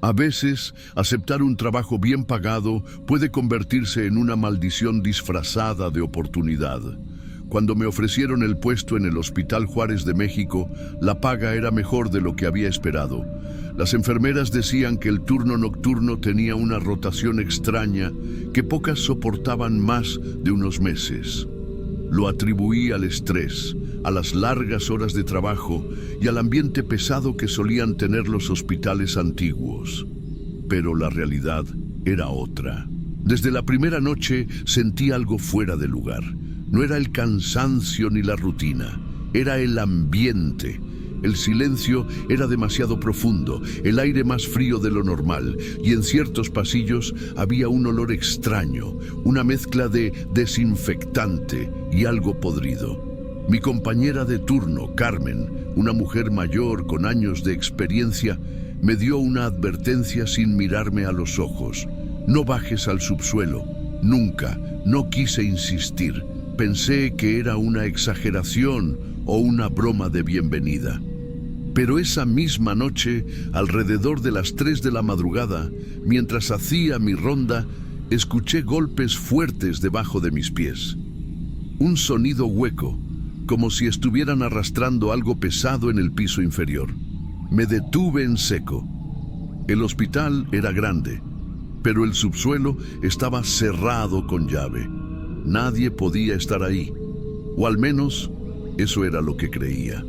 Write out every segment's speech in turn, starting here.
A veces, aceptar un trabajo bien pagado puede convertirse en una maldición disfrazada de oportunidad. Cuando me ofrecieron el puesto en el Hospital Juárez de México, la paga era mejor de lo que había esperado. Las enfermeras decían que el turno nocturno tenía una rotación extraña que pocas soportaban más de unos meses. Lo atribuí al estrés, a las largas horas de trabajo y al ambiente pesado que solían tener los hospitales antiguos. Pero la realidad era otra. Desde la primera noche sentí algo fuera de lugar. No era el cansancio ni la rutina, era el ambiente. El silencio era demasiado profundo, el aire más frío de lo normal, y en ciertos pasillos había un olor extraño, una mezcla de desinfectante y algo podrido. Mi compañera de turno, Carmen, una mujer mayor con años de experiencia, me dio una advertencia sin mirarme a los ojos. No bajes al subsuelo. Nunca. No quise insistir. Pensé que era una exageración o una broma de bienvenida. Pero esa misma noche, alrededor de las 3 de la madrugada, mientras hacía mi ronda, escuché golpes fuertes debajo de mis pies. Un sonido hueco, como si estuvieran arrastrando algo pesado en el piso inferior. Me detuve en seco. El hospital era grande, pero el subsuelo estaba cerrado con llave. Nadie podía estar ahí, o al menos eso era lo que creía.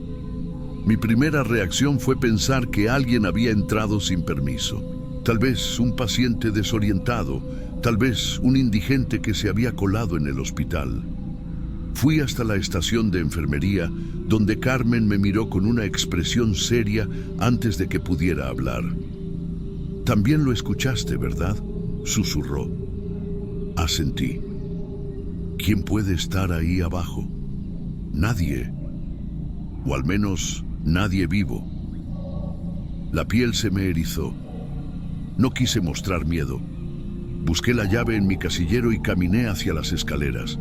Mi primera reacción fue pensar que alguien había entrado sin permiso. Tal vez un paciente desorientado, tal vez un indigente que se había colado en el hospital. Fui hasta la estación de enfermería, donde Carmen me miró con una expresión seria antes de que pudiera hablar. «También lo escuchaste, ¿verdad?», susurró. Asentí. ¿Quién puede estar ahí abajo? Nadie. O al menos nadie vivo. La piel se me erizó. No quise mostrar miedo. Busqué la llave en mi casillero y caminé hacia las escaleras.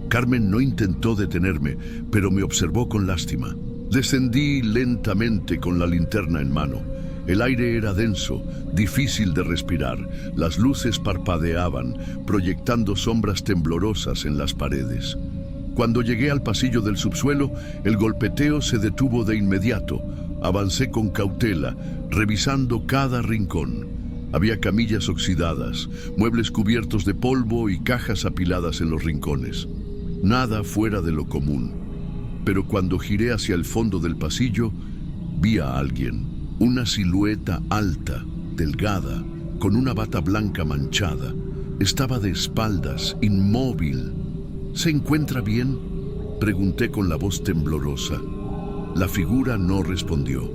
Carmen no intentó detenerme, pero me observó con lástima. Descendí lentamente con la linterna en mano. El aire era denso, difícil de respirar. Las luces parpadeaban, proyectando sombras temblorosas en las paredes. Cuando llegué al pasillo del subsuelo, el golpeteo se detuvo de inmediato. Avancé con cautela, revisando cada rincón. Había camillas oxidadas, muebles cubiertos de polvo y cajas apiladas en los rincones. Nada fuera de lo común. Pero cuando giré hacia el fondo del pasillo, vi a alguien. Una silueta alta, delgada, con una bata blanca manchada. Estaba de espaldas, inmóvil. ¿Se encuentra bien?, pregunté con la voz temblorosa. La figura no respondió.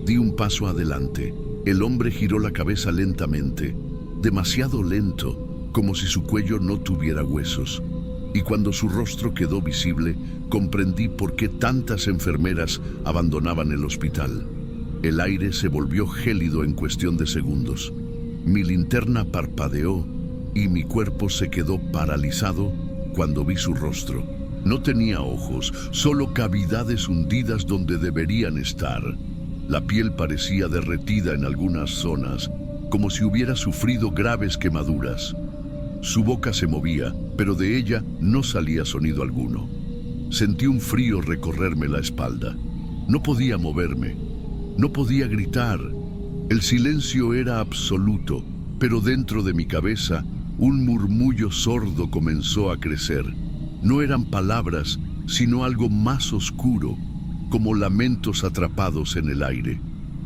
Di un paso adelante. El hombre giró la cabeza lentamente, demasiado lento, como si su cuello no tuviera huesos. Y cuando su rostro quedó visible, comprendí por qué tantas enfermeras abandonaban el hospital. El aire se volvió gélido en cuestión de segundos. Mi linterna parpadeó y mi cuerpo se quedó paralizado cuando vi su rostro. No tenía ojos, solo cavidades hundidas donde deberían estar. La piel parecía derretida en algunas zonas, como si hubiera sufrido graves quemaduras. Su boca se movía, pero de ella no salía sonido alguno. Sentí un frío recorrerme la espalda. No podía moverme. No podía gritar. El silencio era absoluto, pero dentro de mi cabeza un murmullo sordo comenzó a crecer. No eran palabras, sino algo más oscuro, como lamentos atrapados en el aire.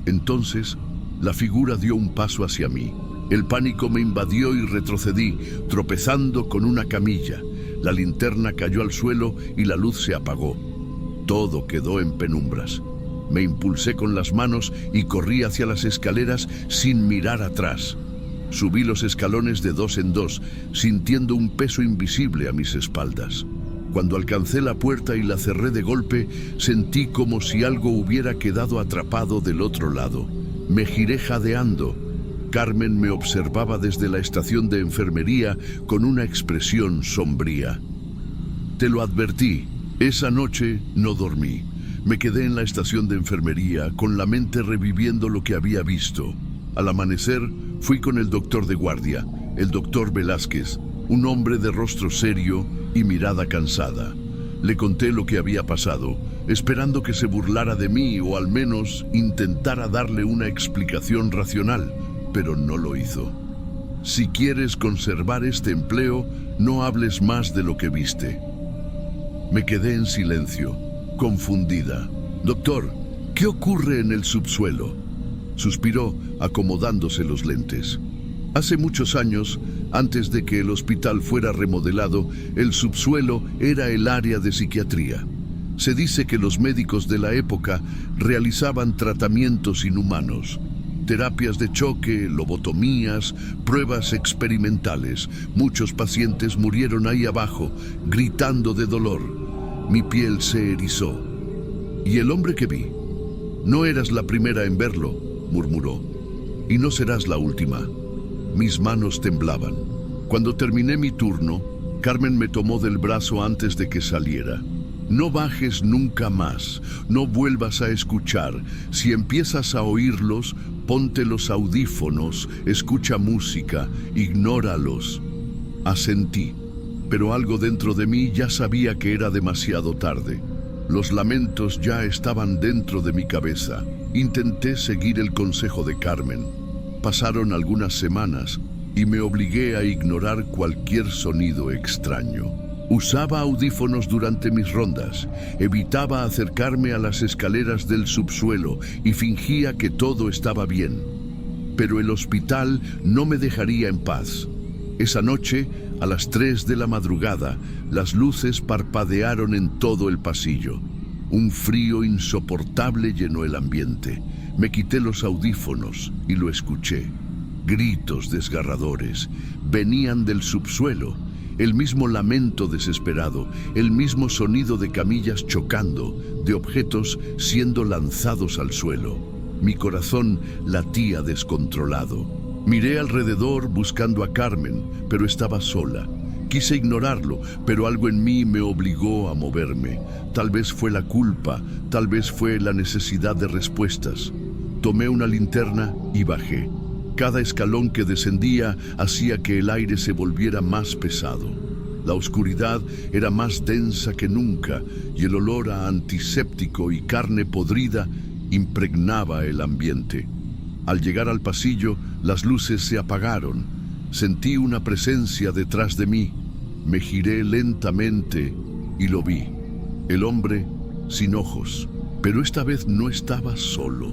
Entonces, la figura dio un paso hacia mí. El pánico me invadió y retrocedí, tropezando con una camilla. La linterna cayó al suelo y la luz se apagó. Todo quedó en penumbras. Me impulsé con las manos y corrí hacia las escaleras sin mirar atrás. Subí los escalones de 2 en 2, sintiendo un peso invisible a mis espaldas. Cuando alcancé la puerta y la cerré de golpe, sentí como si algo hubiera quedado atrapado del otro lado. Me giré jadeando. Carmen me observaba desde la estación de enfermería con una expresión sombría. Te lo advertí, esa noche no dormí. Me quedé en la estación de enfermería con la mente reviviendo lo que había visto. Al amanecer, fui con el doctor de guardia, el doctor Velázquez, un hombre de rostro serio y mirada cansada. Le conté lo que había pasado, esperando que se burlara de mí o al menos intentara darle una explicación racional, pero no lo hizo. Si quieres conservar este empleo, no hables más de lo que viste. Me quedé en silencio, confundida. Doctor, ¿qué ocurre en el subsuelo? Suspiró, acomodándose los lentes. Hace muchos años, antes de que el hospital fuera remodelado, el subsuelo era el área de psiquiatría. Se dice que los médicos de la época realizaban tratamientos inhumanos, terapias de choque, lobotomías, pruebas experimentales. Muchos pacientes murieron ahí abajo, gritando de dolor. Mi piel se erizó. ¿Y el hombre que vi? No eras la primera en verlo, murmuró. Y no serás la última. Mis manos temblaban. Cuando terminé mi turno, Carmen me tomó del brazo antes de que saliera. No bajes nunca más, no vuelvas a escuchar. Si empiezas a oírlos, ponte los audífonos, escucha música, ignóralos. Asentí, pero algo dentro de mí ya sabía que era demasiado tarde. Los lamentos ya estaban dentro de mi cabeza. Intenté seguir el consejo de Carmen. Pasaron algunas semanas y me obligué a ignorar cualquier sonido extraño. Usaba audífonos durante mis rondas, evitaba acercarme a las escaleras del subsuelo y fingía que todo estaba bien. Pero el hospital no me dejaría en paz. Esa noche, a las 3 de la madrugada, las luces parpadearon en todo el pasillo. Un frío insoportable llenó el ambiente. Me quité los audífonos y lo escuché. Gritos desgarradores venían del subsuelo, el mismo lamento desesperado, el mismo sonido de camillas chocando, de objetos siendo lanzados al suelo. Mi corazón latía descontrolado. Miré alrededor buscando a Carmen, pero estaba sola. Quise ignorarlo, pero algo en mí me obligó a moverme. Tal vez fue la culpa, tal vez fue la necesidad de respuestas. Tomé una linterna y bajé. Cada escalón que descendía hacía que el aire se volviera más pesado. La oscuridad era más densa que nunca y el olor a antiséptico y carne podrida impregnaba el ambiente. Al llegar al pasillo, las luces se apagaron. Sentí una presencia detrás de mí. Me giré lentamente y lo vi. El hombre sin ojos, pero esta vez no estaba solo.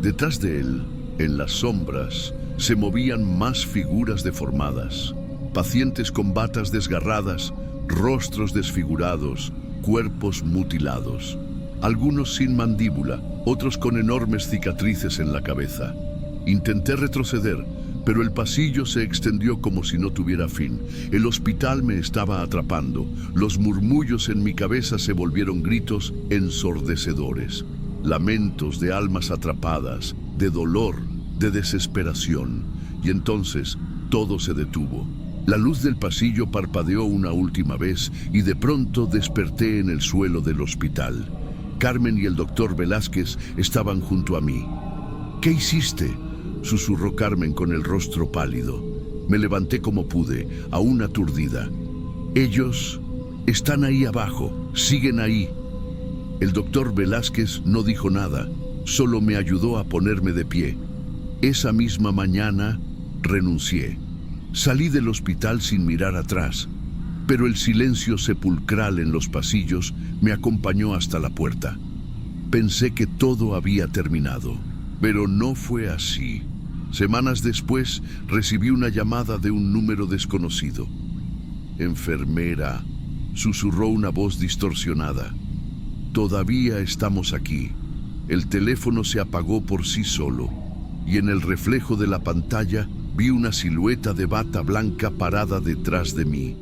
Detrás de él, en las sombras, se movían más figuras deformadas. Pacientes con batas desgarradas, rostros desfigurados, cuerpos mutilados. Algunos sin mandíbula, otros con enormes cicatrices en la cabeza. Intenté retroceder, pero el pasillo se extendió como si no tuviera fin. El hospital me estaba atrapando. Los murmullos en mi cabeza se volvieron gritos ensordecedores. Lamentos de almas atrapadas, de dolor, de desesperación. Y entonces todo se detuvo. La luz del pasillo parpadeó una última vez y de pronto desperté en el suelo del hospital. Carmen y el doctor Velázquez estaban junto a mí. ¿Qué hiciste?, susurró Carmen con el rostro pálido. Me levanté como pude, aún aturdida. Ellos están ahí abajo, siguen ahí. El doctor Velázquez no dijo nada, solo me ayudó a ponerme de pie. Esa misma mañana renuncié. Salí del hospital sin mirar atrás, pero el silencio sepulcral en los pasillos me acompañó hasta la puerta. Pensé que todo había terminado, pero no fue así. Semanas después recibí una llamada de un número desconocido. Enfermera, susurró una voz distorsionada. Todavía estamos aquí. El teléfono se apagó por sí solo y en el reflejo de la pantalla vi una silueta de bata blanca parada detrás de mí.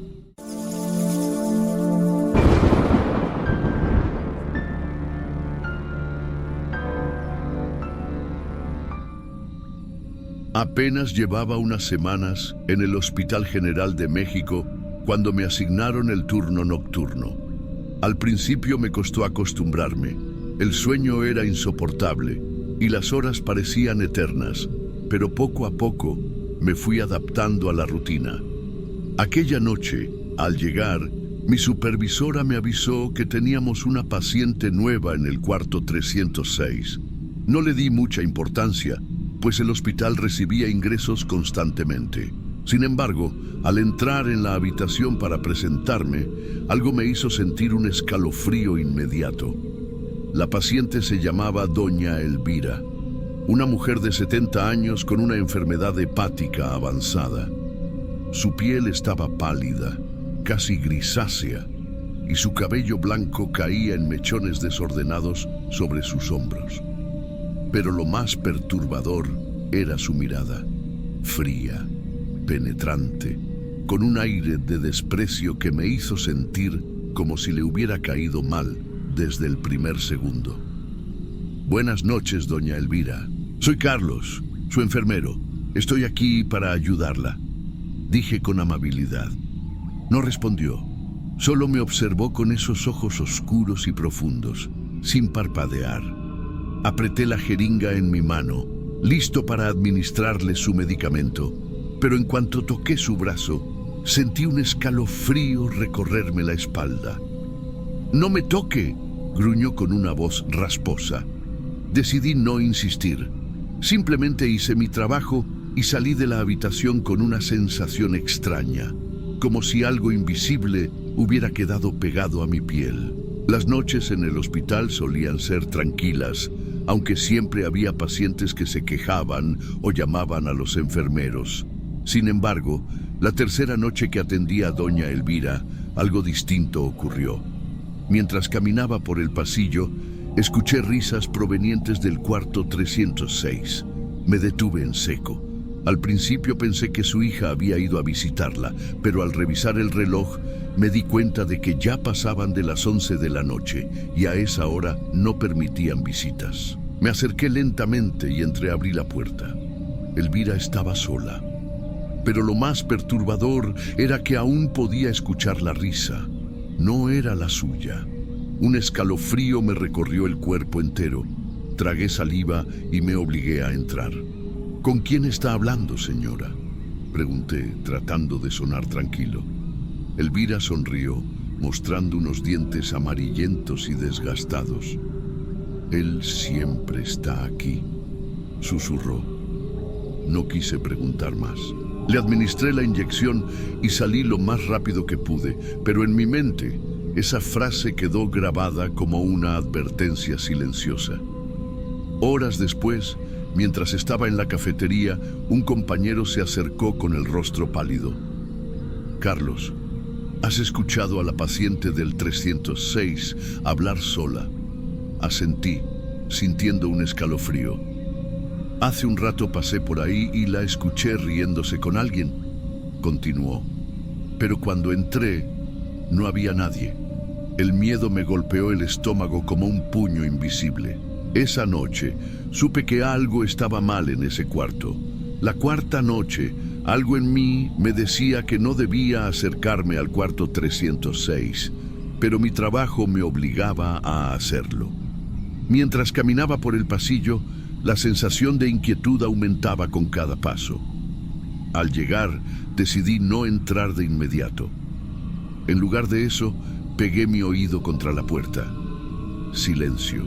Apenas llevaba unas semanas en el Hospital General de México cuando me asignaron el turno nocturno. Al principio me costó acostumbrarme. El sueño era insoportable y las horas parecían eternas. pero poco a poco me fui adaptando a la rutina. Aquella noche, al llegar, mi supervisora me avisó que teníamos una paciente nueva en el cuarto 306. No le di mucha importancia, pues el hospital recibía ingresos constantemente. Sin embargo, al entrar en la habitación para presentarme, algo me hizo sentir un escalofrío inmediato. La paciente se llamaba Doña Elvira, una mujer de 70 años con una enfermedad hepática avanzada. Su piel estaba pálida, casi grisácea, y su cabello blanco caía en mechones desordenados sobre sus hombros. Pero lo más perturbador era su mirada, fría, penetrante, con un aire de desprecio que me hizo sentir como si le hubiera caído mal desde el primer segundo. Buenas noches, doña Elvira. Soy Carlos, su enfermero. Estoy aquí para ayudarla, dije con amabilidad. No respondió, solo me observó con esos ojos oscuros y profundos, sin parpadear. Apreté la jeringa en mi mano, listo para administrarle su medicamento, pero en cuanto toqué su brazo, sentí un escalofrío recorrerme la espalda. «¡No me toque!», gruñó con una voz rasposa. Decidí no insistir. Simplemente hice mi trabajo y salí de la habitación con una sensación extraña, como si algo invisible hubiera quedado pegado a mi piel. Las noches en el hospital solían ser tranquilas, aunque siempre había pacientes que se quejaban o llamaban a los enfermeros. Sin embargo, la tercera noche que atendí a doña Elvira, algo distinto ocurrió. Mientras caminaba por el pasillo, escuché risas provenientes del cuarto 306. Me detuve en seco. Al principio pensé que su hija había ido a visitarla, pero al revisar el reloj me di cuenta de que ya pasaban de las 11 de la noche y a esa hora no permitían visitas. Me acerqué lentamente y entreabrí la puerta. Elvira estaba sola. Pero lo más perturbador era que aún podía escuchar la risa. No era la suya. Un escalofrío me recorrió el cuerpo entero. Tragué saliva y me obligué a entrar. ¿Con quién está hablando, señora?, pregunté, tratando de sonar tranquilo. Elvira sonrió, mostrando unos dientes amarillentos y desgastados. «Él siempre está aquí», susurró. No quise preguntar más. Le administré la inyección y salí lo más rápido que pude, pero en mi mente esa frase quedó grabada como una advertencia silenciosa. Horas después, mientras estaba en la cafetería, un compañero se acercó con el rostro pálido. «Carlos, ¿has escuchado a la paciente del 306 hablar sola?», asentí, sintiendo un escalofrío. «Hace un rato pasé por ahí y la escuché riéndose con alguien», continuó. «Pero cuando entré, no había nadie. El miedo me golpeó el estómago como un puño invisible. Esa noche, supe que algo estaba mal en ese cuarto. La cuarta noche, algo en mí me decía que no debía acercarme al cuarto 306, pero mi trabajo me obligaba a hacerlo. Mientras caminaba por el pasillo, la sensación de inquietud aumentaba con cada paso. Al llegar, decidí no entrar de inmediato. En lugar de eso, pegué mi oído contra la puerta. Silencio.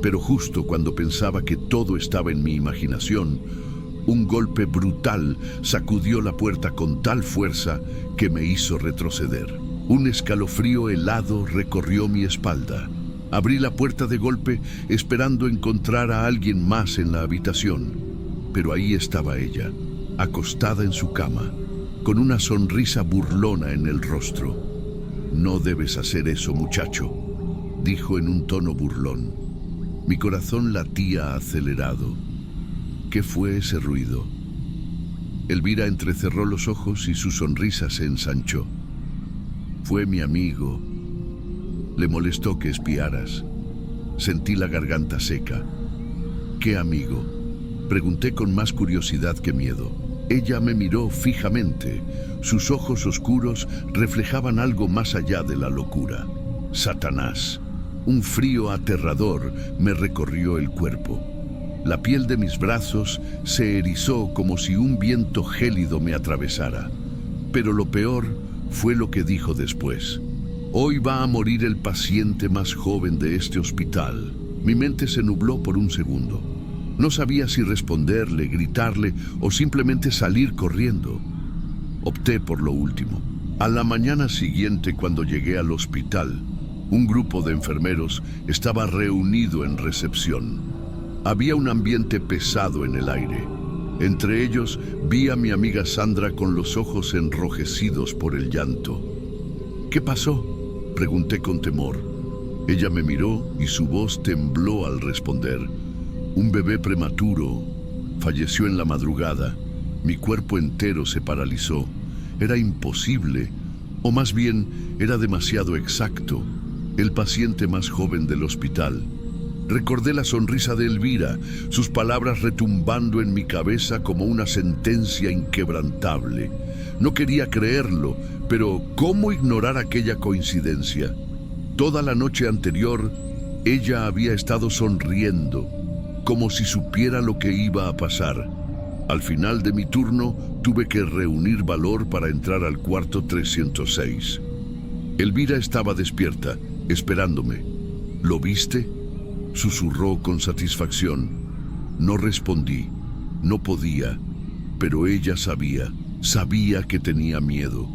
Pero justo cuando pensaba que todo estaba en mi imaginación, un golpe brutal sacudió la puerta con tal fuerza que me hizo retroceder. Un escalofrío helado recorrió mi espalda. Abrí la puerta de golpe, esperando encontrar a alguien más en la habitación. Pero ahí estaba ella, acostada en su cama, con una sonrisa burlona en el rostro. «No debes hacer eso, muchacho», dijo en un tono burlón. Mi corazón latía acelerado. ¿Qué fue ese ruido? Elvira entrecerró los ojos y su sonrisa se ensanchó. «Fue mi amigo. Le molestó que espiaras». Sentí la garganta seca. «¿Qué amigo?», pregunté con más curiosidad que miedo. Ella me miró fijamente. Sus ojos oscuros reflejaban algo más allá de la locura. «Satanás». Un frío aterrador me recorrió el cuerpo. La piel de mis brazos se erizó como si un viento gélido me atravesara. Pero lo peor fue lo que dijo después. Hoy va a morir el paciente más joven de este hospital. Mi mente se nubló por un segundo. No sabía si responderle, gritarle o simplemente salir corriendo. Opté por lo último. A la mañana siguiente, cuando llegué al hospital, un grupo de enfermeros estaba reunido en recepción. Había un ambiente pesado en el aire. Entre ellos vi a mi amiga Sandra con los ojos enrojecidos por el llanto. ¿Qué pasó?, pregunté con temor. Ella me miró y su voz tembló al responder. Un bebé prematuro falleció en la madrugada. Mi cuerpo entero se paralizó. Era imposible, o más bien era demasiado exacto. El paciente más joven del hospital. Recordé la sonrisa de Elvira, sus palabras retumbando en mi cabeza como una sentencia inquebrantable. No quería creerlo, pero ¿cómo ignorar aquella coincidencia? Toda la noche anterior, ella había estado sonriendo, como si supiera lo que iba a pasar. Al final de mi turno, tuve que reunir valor para entrar al cuarto 306. Elvira estaba despierta, esperándome. ¿Lo viste?, susurró con satisfacción. No respondí. No podía, pero ella sabía que tenía miedo,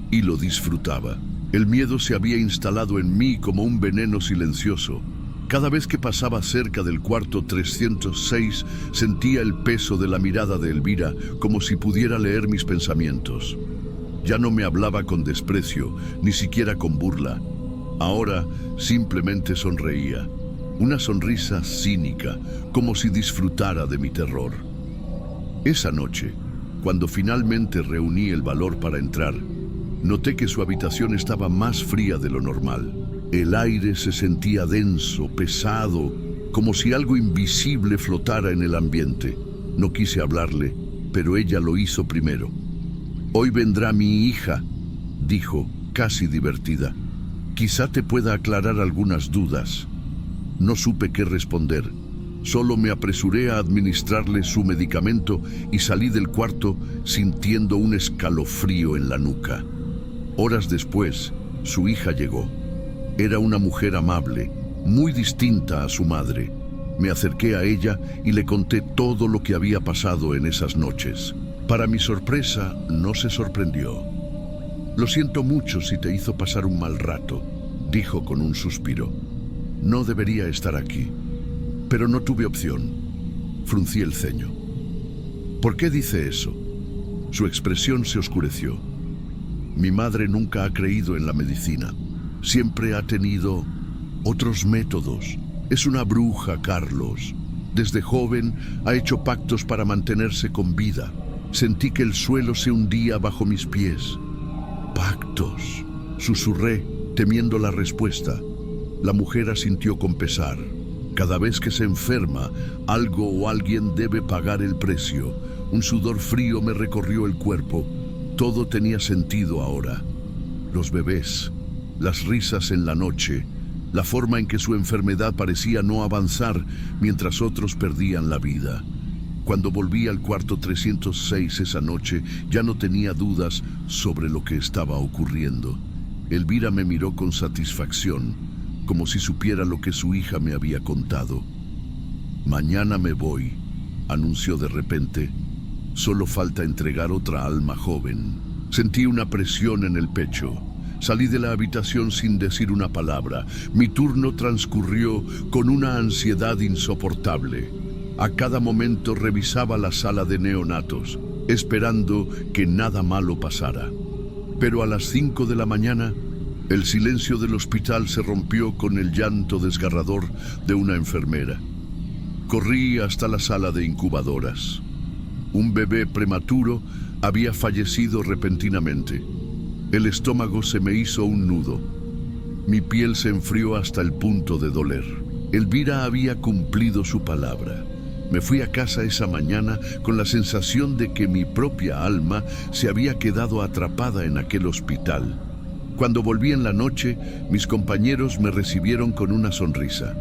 y lo disfrutaba. El miedo se había instalado en mí como un veneno silencioso. Cada vez que pasaba cerca del cuarto 306, sentía el peso de la mirada de Elvira, como si pudiera leer mis pensamientos. Ya no me hablaba con desprecio, ni siquiera con burla. Ahora simplemente sonreía. Una sonrisa cínica, como si disfrutara de mi terror. Esa noche, cuando finalmente reuní el valor para entrar, noté que su habitación estaba más fría de lo normal. El aire se sentía denso, pesado, como si algo invisible flotara en el ambiente. No quise hablarle, pero ella lo hizo primero. «Hoy vendrá mi hija», dijo, casi divertida. «Quizá te pueda aclarar algunas dudas». No supe qué responder. Solo me apresuré a administrarle su medicamento y salí del cuarto sintiendo un escalofrío en la nuca. Horas después, su hija llegó. Era una mujer amable, muy distinta a su madre. Me acerqué a ella y le conté todo lo que había pasado en esas noches. Para mi sorpresa, no se sorprendió. «Lo siento mucho si te hizo pasar un mal rato», dijo con un suspiro. «No debería estar aquí, pero no tuve opción». Fruncí el ceño. «¿Por qué dice eso?». Su expresión se oscureció. «Mi madre nunca ha creído en la medicina. Siempre ha tenido otros métodos. Es una bruja, Carlos. Desde joven ha hecho pactos para mantenerse con vida. Sentí que el suelo se hundía bajo mis pies». «¿Pactos?», susurré, temiendo la respuesta. La mujer asintió con pesar. Cada vez que se enferma, algo o alguien debe pagar el precio. Un sudor frío me recorrió el cuerpo. Todo tenía sentido ahora. Los bebés, las risas en la noche, la forma en que su enfermedad parecía no avanzar mientras otros perdían la vida. Cuando volví al cuarto 306 esa noche, ya no tenía dudas sobre lo que estaba ocurriendo. Elvira me miró con satisfacción, como si supiera lo que su hija me había contado. «Mañana me voy», anunció de repente. «Solo falta entregar otra alma joven». Sentí una presión en el pecho. Salí de la habitación sin decir una palabra. Mi turno transcurrió con una ansiedad insoportable. A cada momento revisaba la sala de neonatos, esperando que nada malo pasara. Pero a las 5 de la mañana, el silencio del hospital se rompió con el llanto desgarrador de una enfermera. Corrí hasta la sala de incubadoras. Un bebé prematuro había fallecido repentinamente. El estómago se me hizo un nudo. Mi piel se enfrió hasta el punto de doler. Elvira había cumplido su palabra. Me fui a casa esa mañana con la sensación de que mi propia alma se había quedado atrapada en aquel hospital. Cuando volví en la noche, mis compañeros me recibieron con una sonrisa.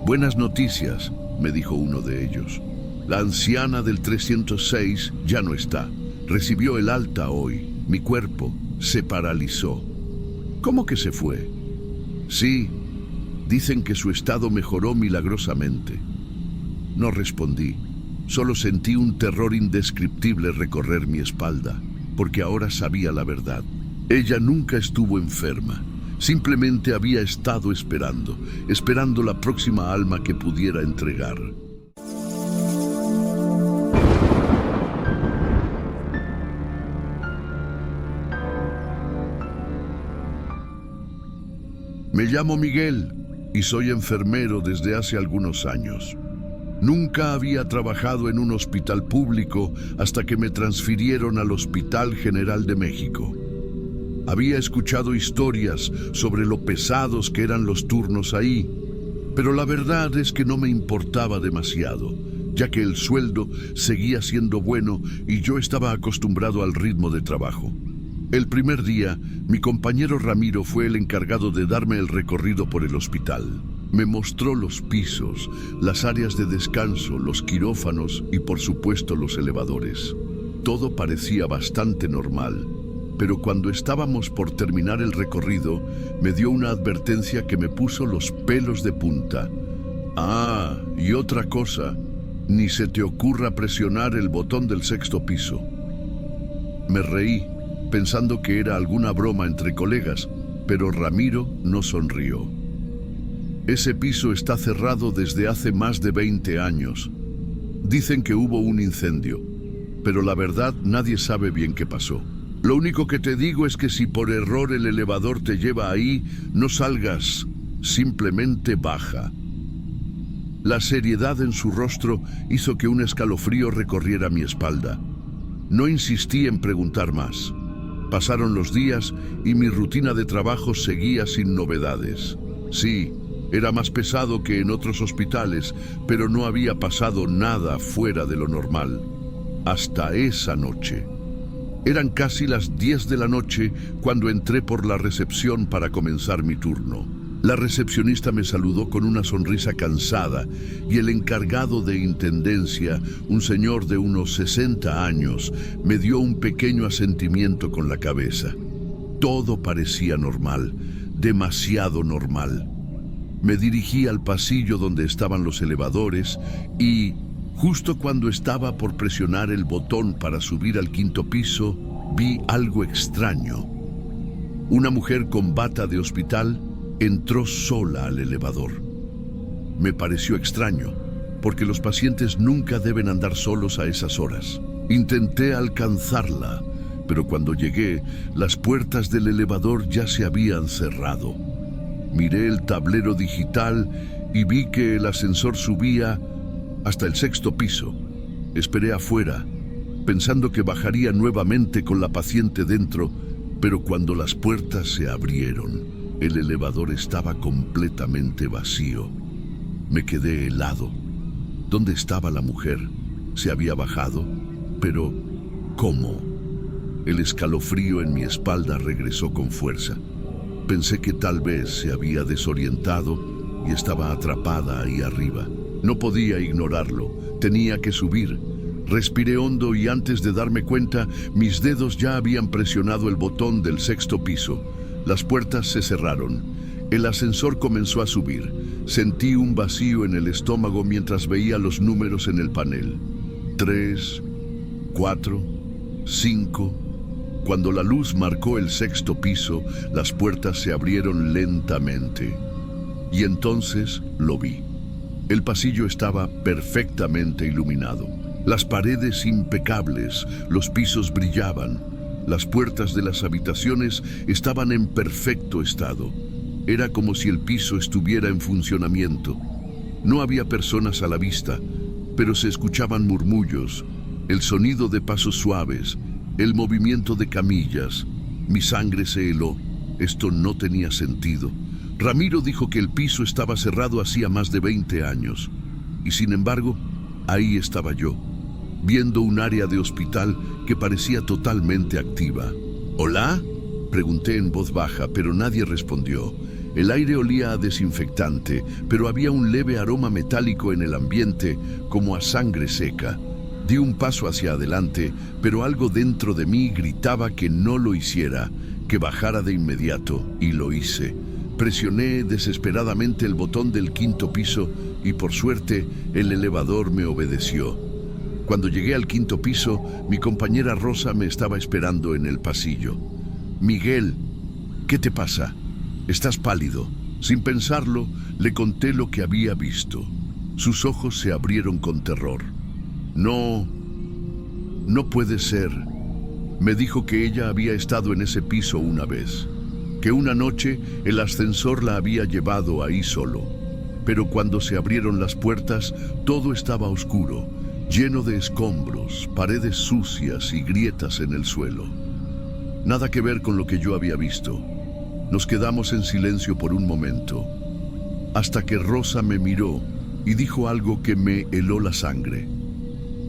«Buenas noticias», me dijo uno de ellos. La anciana del 306 ya no está. Recibió el alta hoy. Mi cuerpo se paralizó. ¿Cómo que se fue? Sí, dicen que su estado mejoró milagrosamente. No respondí. Solo sentí un terror indescriptible recorrer mi espalda, porque ahora sabía la verdad. Ella nunca estuvo enferma. Simplemente había estado esperando la próxima alma que pudiera entregar. Me llamo Miguel y soy enfermero desde hace algunos años. Nunca había trabajado en un hospital público hasta que me transfirieron al Hospital General de México. Había escuchado historias sobre lo pesados que eran los turnos ahí, pero la verdad es que no me importaba demasiado, ya que el sueldo seguía siendo bueno y yo estaba acostumbrado al ritmo de trabajo. El primer día, mi compañero Ramiro fue el encargado de darme el recorrido por el hospital. Me mostró los pisos, las áreas de descanso, los quirófanos y por supuesto los elevadores. Todo parecía bastante normal, pero cuando estábamos por terminar el recorrido, me dio una advertencia que me puso los pelos de punta. Ah, y otra cosa, ni se te ocurra presionar el botón del 6º piso. Me reí, pensando que era alguna broma entre colegas, pero Ramiro no sonrió. Ese piso está cerrado desde hace más de 20 años. Dicen que hubo un incendio, pero la verdad nadie sabe bien qué pasó. Lo único que te digo es que si por error el elevador te lleva ahí, no salgas, simplemente baja. La seriedad en su rostro hizo que un escalofrío recorriera mi espalda. No insistí en preguntar más. Pasaron los días y mi rutina de trabajo seguía sin novedades. Sí, era más pesado que en otros hospitales, pero no había pasado nada fuera de lo normal. Hasta esa noche. Eran casi las 10 de la noche cuando entré por la recepción para comenzar mi turno. La recepcionista me saludó con una sonrisa cansada y el encargado de intendencia, un señor de unos 60 años, me dio un pequeño asentimiento con la cabeza. Todo parecía normal, demasiado normal. Me dirigí al pasillo donde estaban los elevadores y, justo cuando estaba por presionar el botón para subir al 5º piso, vi algo extraño. Una mujer con bata de hospital entró sola al elevador. Me pareció extraño, porque los pacientes nunca deben andar solos a esas horas. Intenté alcanzarla, pero cuando llegué, las puertas del elevador ya se habían cerrado. Miré el tablero digital y vi que el ascensor subía hasta el 6º piso. Esperé afuera, pensando que bajaría nuevamente con la paciente dentro, pero cuando las puertas se abrieron, el elevador estaba completamente vacío. Me quedé helado. ¿Dónde estaba la mujer? ¿Se había bajado? Pero, ¿cómo? El escalofrío en mi espalda regresó con fuerza. Pensé que tal vez se había desorientado y estaba atrapada ahí arriba. No podía ignorarlo. Tenía que subir. Respiré hondo y antes de darme cuenta, mis dedos ya habían presionado el botón del 6º piso. Las puertas se cerraron. El ascensor comenzó a subir. Sentí un vacío en el estómago mientras veía los números en el panel. 3, 4, 5. Cuando la luz marcó el 6º piso, las puertas se abrieron lentamente. Y entonces lo vi. El pasillo estaba perfectamente iluminado. Las paredes impecables, los pisos brillaban. Las puertas de las habitaciones estaban en perfecto estado. Era como si el piso estuviera en funcionamiento. No había personas a la vista, pero se escuchaban murmullos, el sonido de pasos suaves, el movimiento de camillas. Mi sangre se heló. Esto no tenía sentido. Ramiro dijo que el piso estaba cerrado hacía más de 20 años. Y sin embargo, ahí estaba yo, viendo un área de hospital que parecía totalmente activa. ¿Hola?, pregunté en voz baja, pero nadie respondió. El aire olía a desinfectante, pero había un leve aroma metálico en el ambiente, como a sangre seca. Di un paso hacia adelante, pero algo dentro de mí gritaba que no lo hiciera, que bajara de inmediato, y lo hice. Presioné desesperadamente el botón del 5º piso y por suerte el elevador me obedeció. Cuando llegué al 5º piso, mi compañera Rosa me estaba esperando en el pasillo. «Miguel, ¿qué te pasa? Estás pálido». Sin pensarlo, le conté lo que había visto. Sus ojos se abrieron con terror. No puede ser. Me dijo que ella había estado en ese piso una vez, que una noche el ascensor la había llevado ahí solo. Pero cuando se abrieron las puertas, todo estaba oscuro, lleno de escombros, paredes sucias y grietas en el suelo. Nada que ver con lo que yo había visto. Nos quedamos en silencio por un momento, hasta que Rosa me miró y dijo algo que me heló la sangre.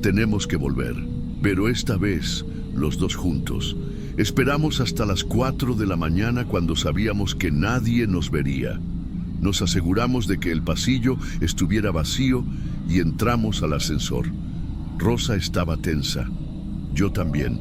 «Tenemos que volver, pero esta vez los dos juntos». Esperamos hasta las 4 de la mañana cuando sabíamos que nadie nos vería. Nos aseguramos de que el pasillo estuviera vacío y entramos al ascensor. Rosa estaba tensa. Yo también.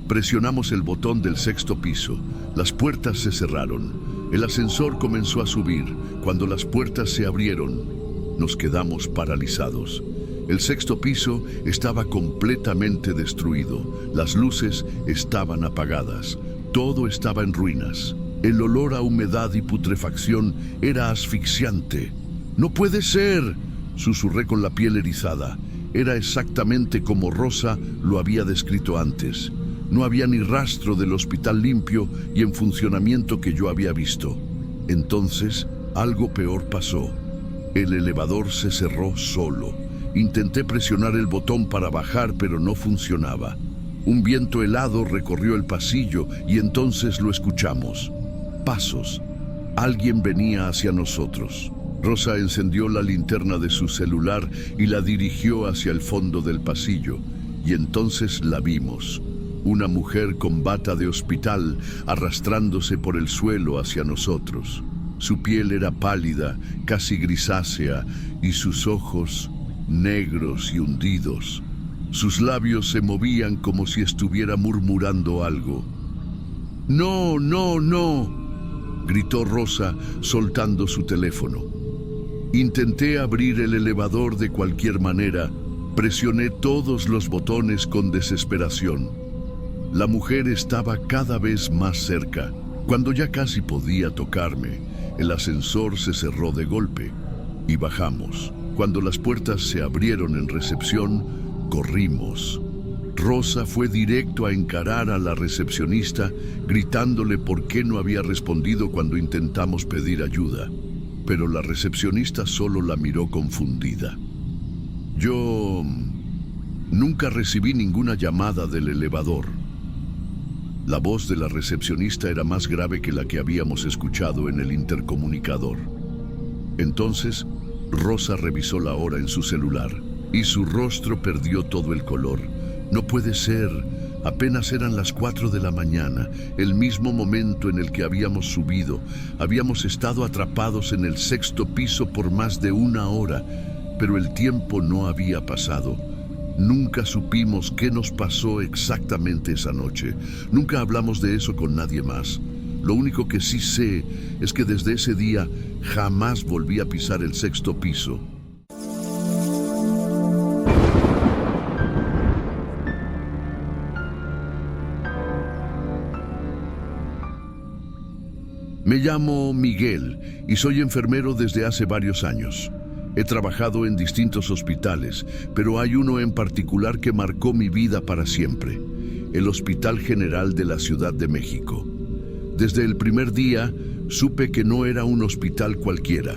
Presionamos el botón del 6º piso. Las puertas se cerraron. El ascensor comenzó a subir. Cuando las puertas se abrieron, nos quedamos paralizados. El 6º piso estaba completamente destruido. Las luces estaban apagadas. Todo estaba en ruinas. El olor a humedad y putrefacción era asfixiante. «¡No puede ser!», susurré con la piel erizada. Era exactamente como Rosa lo había descrito antes. No había ni rastro del hospital limpio y en funcionamiento que yo había visto. Entonces, algo peor pasó. El elevador se cerró solo. Intenté presionar el botón para bajar, pero no funcionaba. Un viento helado recorrió el pasillo y entonces lo escuchamos. Pasos. Alguien venía hacia nosotros. Rosa encendió la linterna de su celular y la dirigió hacia el fondo del pasillo. Y entonces la vimos. Una mujer con bata de hospital arrastrándose por el suelo hacia nosotros. Su piel era pálida, casi grisácea, y sus ojos negros y hundidos. Sus labios se movían como si estuviera murmurando algo. «¡No, no, no!», gritó Rosa, soltando su teléfono. Intenté abrir el elevador de cualquier manera. Presioné todos los botones con desesperación. La mujer estaba cada vez más cerca. Cuando ya casi podía tocarme, el ascensor se cerró de golpe y bajamos. Cuando las puertas se abrieron en recepción, corrimos. Rosa fue directo a encarar a la recepcionista, gritándole por qué no había respondido cuando intentamos pedir ayuda. Pero la recepcionista solo la miró confundida. Yo nunca recibí ninguna llamada del elevador. La voz de la recepcionista era más grave que la que habíamos escuchado en el intercomunicador. Entonces, Rosa revisó la hora en su celular y su rostro perdió todo el color. «No puede ser. Apenas eran las 4 de la mañana, el mismo momento en el que habíamos subido. Habíamos estado atrapados en el 6º piso por más de 1 hora, pero el tiempo no había pasado. Nunca supimos qué nos pasó exactamente esa noche. Nunca hablamos de eso con nadie más. Lo único que sí sé es que desde ese día jamás volví a pisar el 6º piso». Me llamo Miguel y soy enfermero desde hace varios años. He trabajado en distintos hospitales, pero hay uno en particular que marcó mi vida para siempre: el Hospital General de la Ciudad de México. Desde el primer día supe que no era un hospital cualquiera.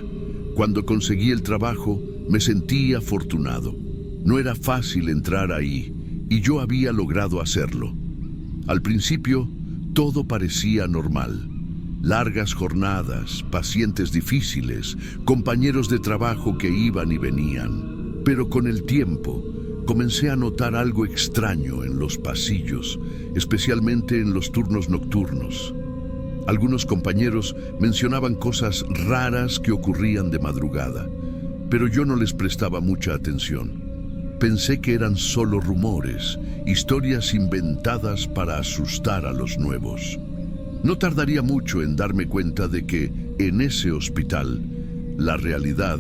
Cuando conseguí el trabajo, me sentí afortunado. No era fácil entrar ahí, y yo había logrado hacerlo. Al principio, todo parecía normal. Largas jornadas, pacientes difíciles, compañeros de trabajo que iban y venían. Pero con el tiempo, comencé a notar algo extraño en los pasillos, especialmente en los turnos nocturnos. Algunos compañeros mencionaban cosas raras que ocurrían de madrugada, pero yo no les prestaba mucha atención. Pensé que eran solo rumores, historias inventadas para asustar a los nuevos. No tardaría mucho en darme cuenta de que, en ese hospital, la realidad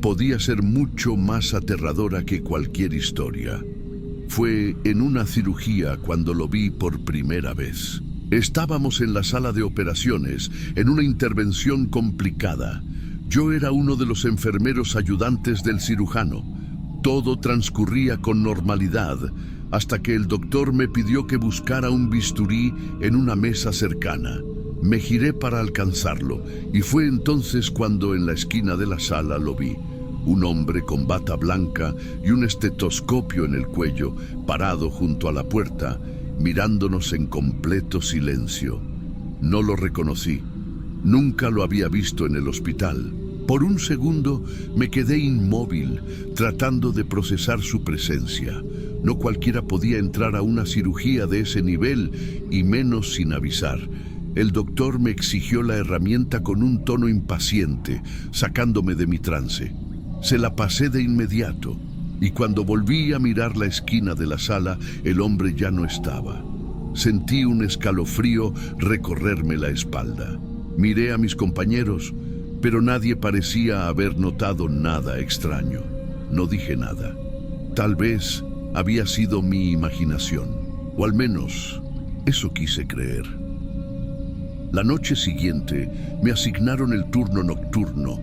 podía ser mucho más aterradora que cualquier historia. Fue en una cirugía cuando lo vi por primera vez. Estábamos en la sala de operaciones, en una intervención complicada. Yo era uno de los enfermeros ayudantes del cirujano. Todo transcurría con normalidad, hasta que el doctor me pidió que buscara un bisturí en una mesa cercana. Me giré para alcanzarlo, y fue entonces cuando en la esquina de la sala lo vi. Un hombre con bata blanca y un estetoscopio en el cuello, parado junto a la puerta, mirándonos en completo silencio. No lo reconocí. Nunca lo había visto en el hospital. Por un segundo me quedé inmóvil, tratando de procesar su presencia. No cualquiera podía entrar a una cirugía de ese nivel, y menos sin avisar. El doctor me exigió la herramienta con un tono impaciente, sacándome de mi trance. Se la pasé de inmediato, y cuando volví a mirar la esquina de la sala, el hombre ya no estaba. Sentí un escalofrío recorrerme la espalda. Miré a mis compañeros, pero nadie parecía haber notado nada extraño. No dije nada. Tal vez había sido mi imaginación, o al menos eso quise creer. La noche siguiente me asignaron el turno nocturno,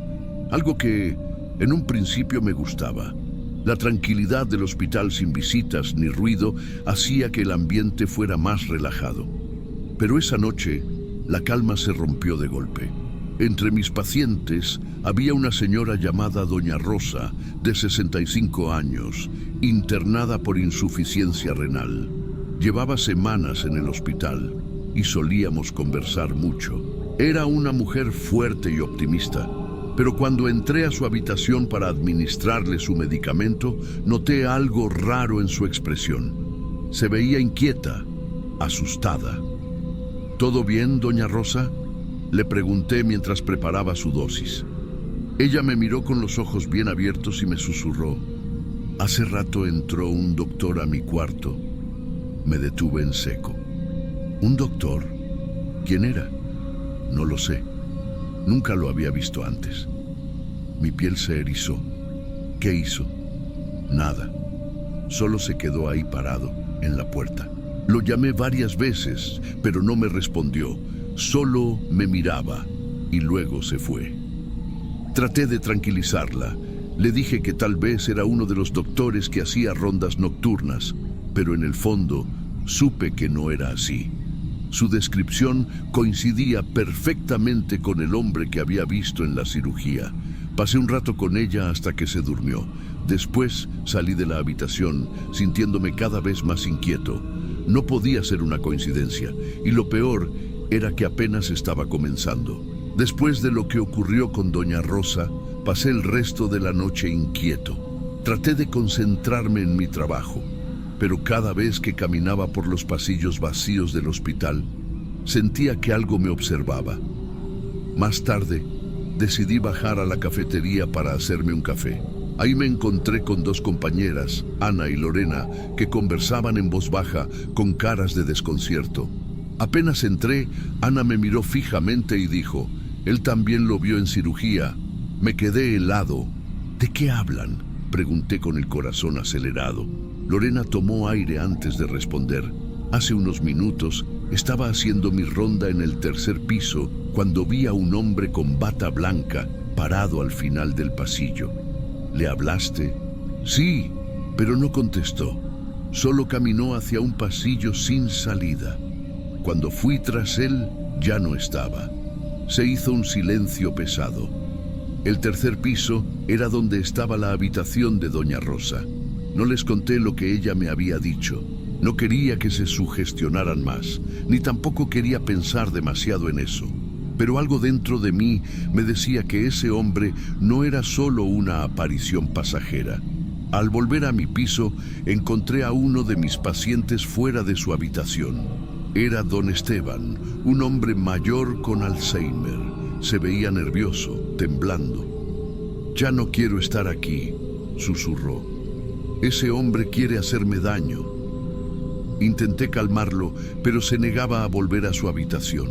algo que en un principio me gustaba. La tranquilidad del hospital sin visitas ni ruido hacía que el ambiente fuera más relajado. Pero esa noche, la calma se rompió de golpe. Entre mis pacientes había una señora llamada Doña Rosa, de 65 años, internada por insuficiencia renal. Llevaba semanas en el hospital y solíamos conversar mucho. Era una mujer fuerte y optimista, pero cuando entré a su habitación para administrarle su medicamento, noté algo raro en su expresión. Se veía inquieta, asustada. ¿Todo bien, Doña Rosa?, le pregunté mientras preparaba su dosis. Ella me miró con los ojos bien abiertos y me susurró: «Hace rato entró un doctor a mi cuarto». Me detuve en seco. ¿Un doctor? ¿Quién era? No lo sé. Nunca lo había visto antes. Mi piel se erizó. ¿Qué hizo? Nada. Solo se quedó ahí parado, en la puerta. Lo llamé varias veces, pero no me respondió. Solo me miraba y luego se fue. Traté de tranquilizarla. Le dije que tal vez era uno de los doctores que hacía rondas nocturnas, pero en el fondo supe que no era así. Su descripción coincidía perfectamente con el hombre que había visto en la cirugía. Pasé un rato con ella hasta que se durmió. Después salí de la habitación, sintiéndome cada vez más inquieto. No podía ser una coincidencia, y lo peor era que apenas estaba comenzando. Después de lo que ocurrió con Doña Rosa, pasé el resto de la noche inquieto. Traté de concentrarme en mi trabajo, pero cada vez que caminaba por los pasillos vacíos del hospital, sentía que algo me observaba. Más tarde, decidí bajar a la cafetería para hacerme un café. Ahí me encontré con dos compañeras, Ana y Lorena, que conversaban en voz baja, con caras de desconcierto. Apenas entré, Ana me miró fijamente y dijo: «Él también lo vio en cirugía». Me quedé helado. «¿De qué hablan?», pregunté con el corazón acelerado. Lorena tomó aire antes de responder. «Hace unos minutos estaba haciendo mi ronda en el tercer piso cuando vi a un hombre con bata blanca parado al final del pasillo». «¿Le hablaste?». «Sí, pero no contestó. Solo caminó hacia un pasillo sin salida. Cuando fui tras él, ya no estaba». Se hizo un silencio pesado. El tercer piso era donde estaba la habitación de Doña Rosa. No les conté lo que ella me había dicho. No quería que se sugestionaran más, ni tampoco quería pensar demasiado en eso. Pero algo dentro de mí me decía que ese hombre no era solo una aparición pasajera. Al volver a mi piso, encontré a uno de mis pacientes fuera de su habitación. Era don Esteban, un hombre mayor con Alzheimer. Se veía nervioso, temblando. «Ya no quiero estar aquí», susurró. «Ese hombre quiere hacerme daño». Intenté calmarlo, pero se negaba a volver a su habitación.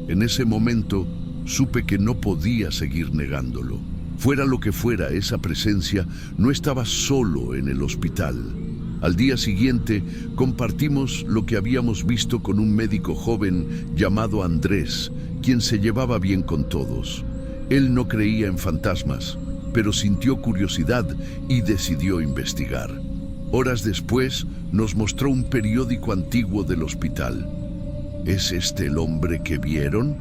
En ese momento, supe que no podía seguir negándolo. Fuera lo que fuera, esa presencia no estaba solo en el hospital. Al día siguiente, compartimos lo que habíamos visto con un médico joven llamado Andrés, quien se llevaba bien con todos. Él no creía en fantasmas, pero sintió curiosidad y decidió investigar. Horas después, nos mostró un periódico antiguo del hospital. ¿Es este el hombre que vieron?,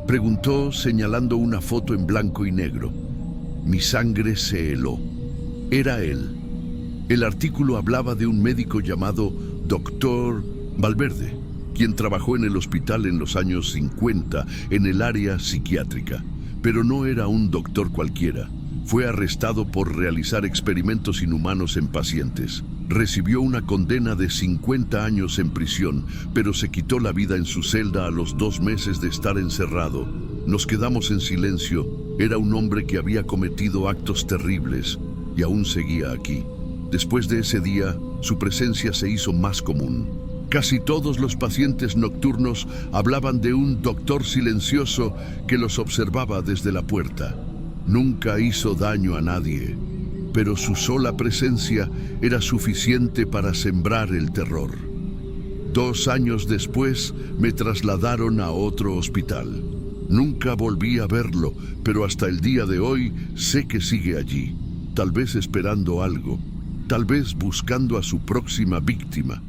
preguntó señalando una foto en blanco y negro. Mi sangre se heló. Era él. El artículo hablaba de un médico llamado Dr. Valverde, quien trabajó en el hospital en los años 50 en el área psiquiátrica. Pero no era un doctor cualquiera. Fue arrestado por realizar experimentos inhumanos en pacientes. Recibió una condena de 50 años en prisión, pero se quitó la vida en su celda a los 2 meses de estar encerrado. Nos quedamos en silencio. Era un hombre que había cometido actos terribles y aún seguía aquí. Después de ese día, su presencia se hizo más común. Casi todos los pacientes nocturnos hablaban de un doctor silencioso que los observaba desde la puerta. Nunca hizo daño a nadie, pero su sola presencia era suficiente para sembrar el terror. 2 años después, me trasladaron a otro hospital. Nunca volví a verlo, pero hasta el día de hoy sé que sigue allí, tal vez esperando algo, tal vez buscando a su próxima víctima.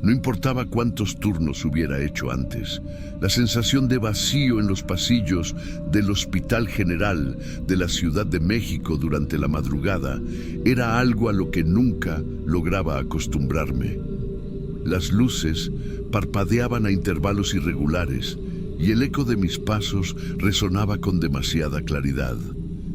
No importaba cuántos turnos hubiera hecho antes, la sensación de vacío en los pasillos del Hospital General de la Ciudad de México durante la madrugada era algo a lo que nunca lograba acostumbrarme. Las luces parpadeaban a intervalos irregulares y el eco de mis pasos resonaba con demasiada claridad.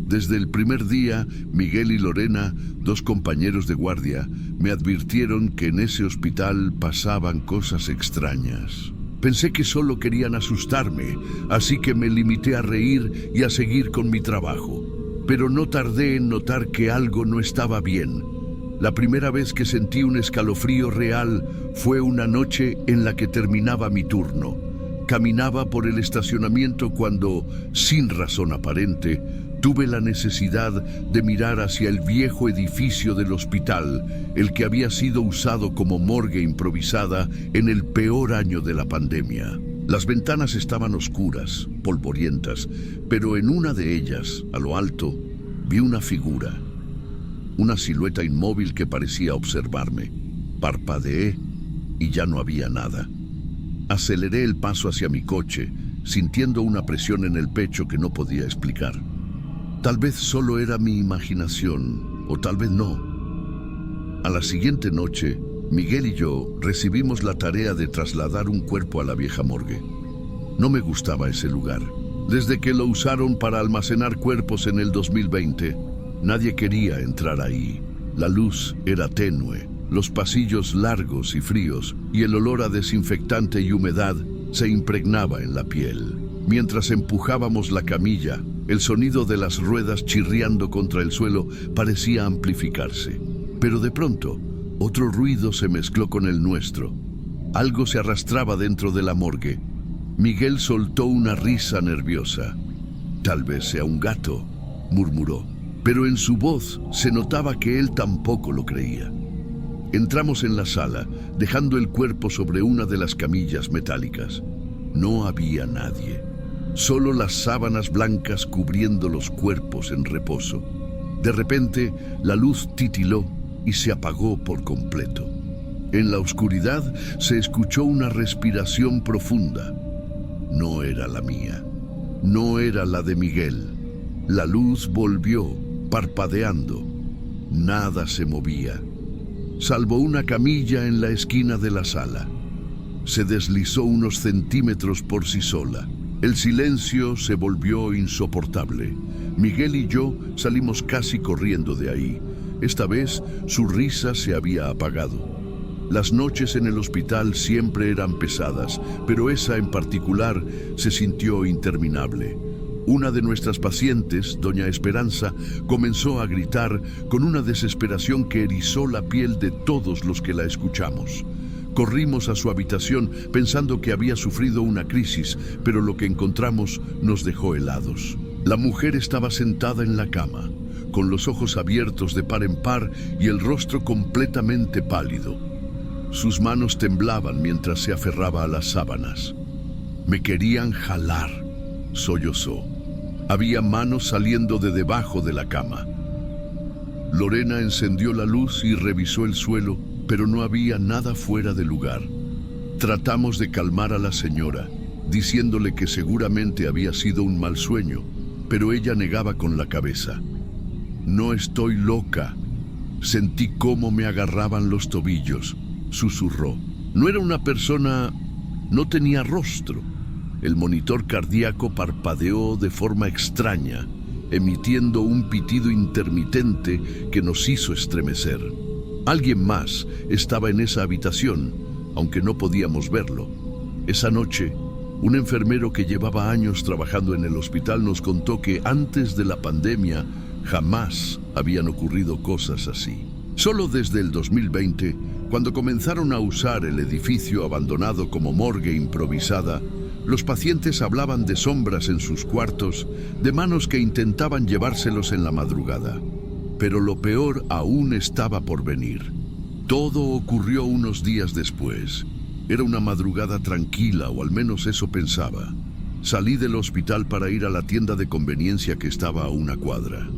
Desde el primer día, Miguel y Lorena, 2 compañeros de guardia, me advirtieron que en ese hospital pasaban cosas extrañas. Pensé que solo querían asustarme, así que me limité a reír y a seguir con mi trabajo. Pero no tardé en notar que algo no estaba bien. La primera vez que sentí un escalofrío real fue una noche en la que terminaba mi turno. Caminaba por el estacionamiento cuando, sin razón aparente, tuve la necesidad de mirar hacia el viejo edificio del hospital, el que había sido usado como morgue improvisada en el peor año de la pandemia. Las ventanas estaban oscuras, polvorientas, pero en una de ellas, a lo alto, vi una figura, una silueta inmóvil que parecía observarme. Parpadeé y ya no había nada. Aceleré el paso hacia mi coche, sintiendo una presión en el pecho que no podía explicar. Tal vez solo era mi imaginación, o tal vez no. A la siguiente noche, Miguel y yo recibimos la tarea de trasladar un cuerpo a la vieja morgue. No me gustaba ese lugar. Desde que lo usaron para almacenar cuerpos en el 2020, nadie quería entrar ahí. La luz era tenue, los pasillos largos y fríos, y el olor a desinfectante y humedad se impregnaba en la piel. Mientras empujábamos la camilla, el sonido de las ruedas chirriando contra el suelo parecía amplificarse. Pero de pronto, otro ruido se mezcló con el nuestro. Algo se arrastraba dentro de la morgue. Miguel soltó una risa nerviosa. «Tal vez sea un gato», murmuró, pero en su voz se notaba que él tampoco lo creía. Entramos en la sala, dejando el cuerpo sobre una de las camillas metálicas. No había nadie. Solo las sábanas blancas cubriendo los cuerpos en reposo. De repente, la luz titiló y se apagó por completo. En la oscuridad se escuchó una respiración profunda. No era la mía. No era la de Miguel. La luz volvió, parpadeando. Nada se movía, salvo una camilla en la esquina de la sala. Se deslizó unos centímetros por sí sola. El silencio se volvió insoportable. Miguel y yo salimos casi corriendo de ahí. Esta vez su risa se había apagado. Las noches en el hospital siempre eran pesadas, pero esa en particular se sintió interminable. Una de nuestras pacientes, doña Esperanza, comenzó a gritar con una desesperación que erizó la piel de todos los que la escuchamos. Corrimos a su habitación pensando que había sufrido una crisis, pero lo que encontramos nos dejó helados. La mujer estaba sentada en la cama, con los ojos abiertos de par en par y el rostro completamente pálido. Sus manos temblaban mientras se aferraba a las sábanas. Me querían jalar, sollozó. Había manos saliendo de debajo de la cama. Lorena encendió la luz y revisó el suelo, pero no había nada fuera de lugar. Tratamos de calmar a la señora, diciéndole que seguramente había sido un mal sueño, pero ella negaba con la cabeza. No estoy loca. Sentí cómo me agarraban los tobillos, susurró. No era una persona, no tenía rostro. El monitor cardíaco parpadeó de forma extraña, emitiendo un pitido intermitente que nos hizo estremecer. Alguien más estaba en esa habitación, aunque no podíamos verlo. Esa noche, un enfermero que llevaba años trabajando en el hospital nos contó que antes de la pandemia jamás habían ocurrido cosas así. Solo desde el 2020, cuando comenzaron a usar el edificio abandonado como morgue improvisada, los pacientes hablaban de sombras en sus cuartos, de manos que intentaban llevárselos en la madrugada. Pero lo peor aún estaba por venir. Todo ocurrió unos días después. Era una madrugada tranquila, o al menos eso pensaba. Salí del hospital para ir a la tienda de conveniencia que estaba a una cuadra.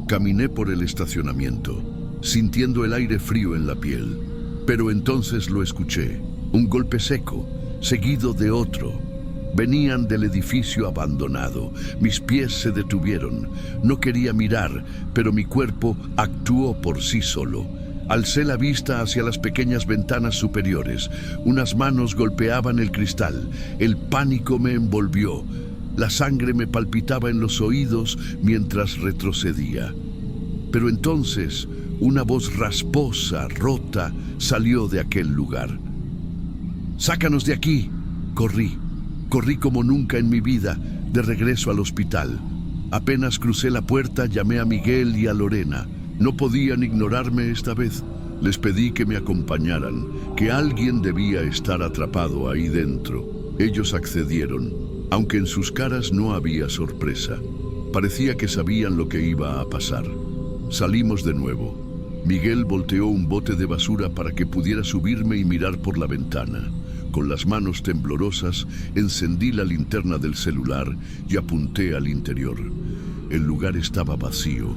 Caminé por el estacionamiento, sintiendo el aire frío en la piel. Pero entonces lo escuché, un golpe seco, seguido de otro. Venían del edificio abandonado. Mis pies se detuvieron. No quería mirar, pero mi cuerpo actuó por sí solo. Alcé la vista hacia las pequeñas ventanas superiores. Unas manos golpeaban el cristal. El pánico me envolvió. La sangre me palpitaba en los oídos mientras retrocedía. Pero entonces, una voz rasposa, rota, salió de aquel lugar. ¡Sácanos de aquí! Corrí. Corrí como nunca en mi vida, de regreso al hospital. Apenas crucé la puerta, llamé a Miguel y a Lorena. No podían ignorarme esta vez. Les pedí que me acompañaran, que alguien debía estar atrapado ahí dentro. Ellos accedieron, aunque en sus caras no había sorpresa. Parecía que sabían lo que iba a pasar. Salimos de nuevo. Miguel volteó un bote de basura para que pudiera subirme y mirar por la ventana. Con las manos temblorosas, encendí la linterna del celular y apunté al interior. El lugar estaba vacío,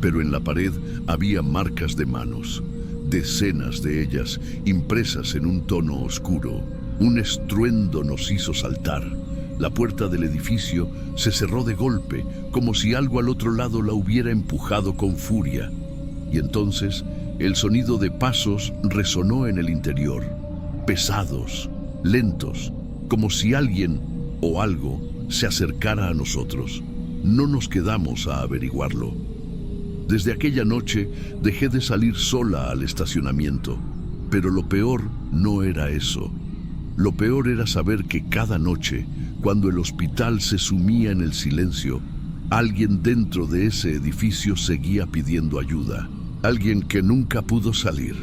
pero en la pared había marcas de manos, decenas de ellas impresas en un tono oscuro. Un estruendo nos hizo saltar. La puerta del edificio se cerró de golpe, como si algo al otro lado la hubiera empujado con furia. Y entonces, el sonido de pasos resonó en el interior, pesados, lentos, como si alguien o algo se acercara a nosotros. No nos quedamos a averiguarlo. Desde aquella noche dejé de salir sola al estacionamiento, pero lo peor no era eso. Lo peor era saber que cada noche, cuando el hospital se sumía en el silencio, alguien dentro de ese edificio seguía pidiendo ayuda. Alguien que nunca pudo salir.